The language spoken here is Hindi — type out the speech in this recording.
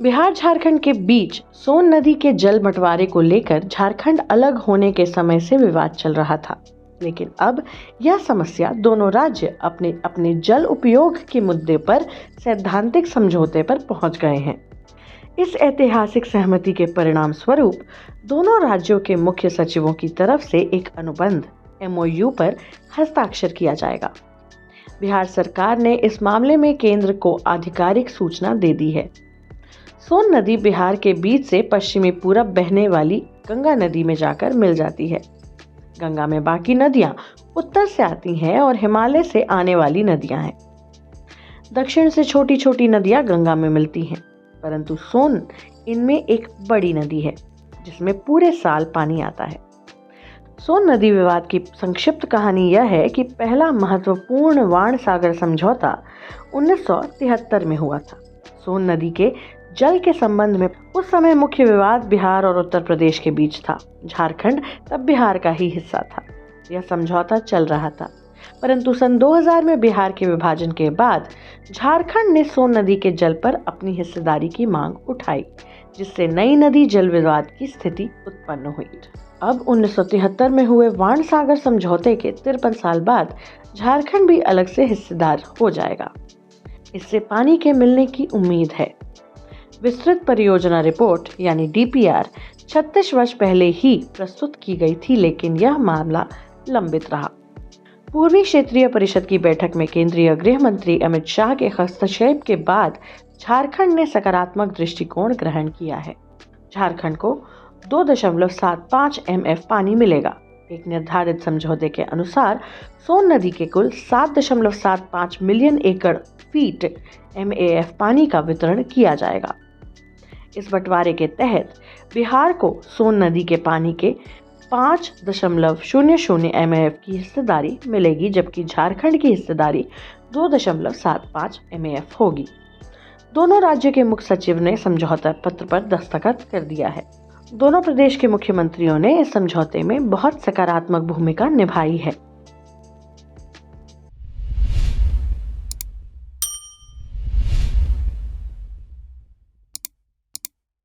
बिहार झारखंड के बीच सोन नदी के जल बंटवारे को लेकर झारखंड अलग होने के समय से विवाद चल रहा था, लेकिन अब यह समस्या दोनों राज्य अपने अपने जल उपयोग के मुद्दे पर सैद्धांतिक समझौते पर पहुंच गए हैं। इस ऐतिहासिक सहमति के परिणाम स्वरूप दोनों राज्यों के मुख्य सचिवों की तरफ से एक अनुबंध MOU पर हस्ताक्षर किया जाएगा। बिहार सरकार ने इस मामले में केंद्र को आधिकारिक सूचना दे दी है। सोन नदी बिहार के बीच से पश्चिमी पूरब बहने वाली गंगा नदी में जाकर मिल जाती है। गंगा में बाकी नदियां उत्तर से आती हैं और हिमालय से आने वाली नदियां हैं। दक्षिण से छोटी छोटी नदियां गंगा में मिलती हैं, परंतु सोन इनमें एक बड़ी नदी है जिसमें पूरे साल पानी आता है। सोन नदी विवाद की संक्षिप्त कहानी यह है कि पहला महत्वपूर्ण वाण सागर समझौता 1973 में हुआ था। सोन नदी के जल के संबंध में उस समय मुख्य विवाद बिहार और उत्तर प्रदेश के बीच था। झारखंड तब बिहार का ही हिस्सा था। यह समझौता चल रहा था, परंतु सन 2000 में बिहार के विभाजन के बाद झारखंड ने सोन नदी के जल पर अपनी हिस्सेदारी की मांग उठाई, जिससे नई नदी जल विवाद की स्थिति उत्पन्न हुई। अब 1973 में हुए वाण सागर समझौते के 53 साल बाद झारखंड भी अलग से हिस्सेदार हो जाएगा। इससे पानी के मिलने की उम्मीद है। विस्तृत परियोजना रिपोर्ट यानी DPR 36 वर्ष पहले ही प्रस्तुत की गई थी, लेकिन यह मामला लंबित रहा। पूर्वी क्षेत्रीय परिषद की बैठक में केंद्रीय गृह मंत्री अमित शाह के हस्तक्षेप के बाद झारखंड ने सकारात्मक दृष्टिकोण ग्रहण किया है। झारखंड को 2.75 MF पानी मिलेगा। एक निर्धारित समझौते के अनुसार सोन नदी के कुल 7.75 मिलियन एकड़ फीट MAF पानी का वितरण किया जाएगा। इस बंटवारे के तहत बिहार को सोन नदी के पानी के 5.00 MAF की हिस्सेदारी मिलेगी, जबकि झारखंड की हिस्सेदारी 2.75 MAF होगी। दोनों राज्यों के मुख्य सचिव ने समझौता पत्र पर दस्तखत कर दिया है। दोनों प्रदेश के मुख्यमंत्रियों ने इस समझौते में बहुत सकारात्मक भूमिका निभाई है।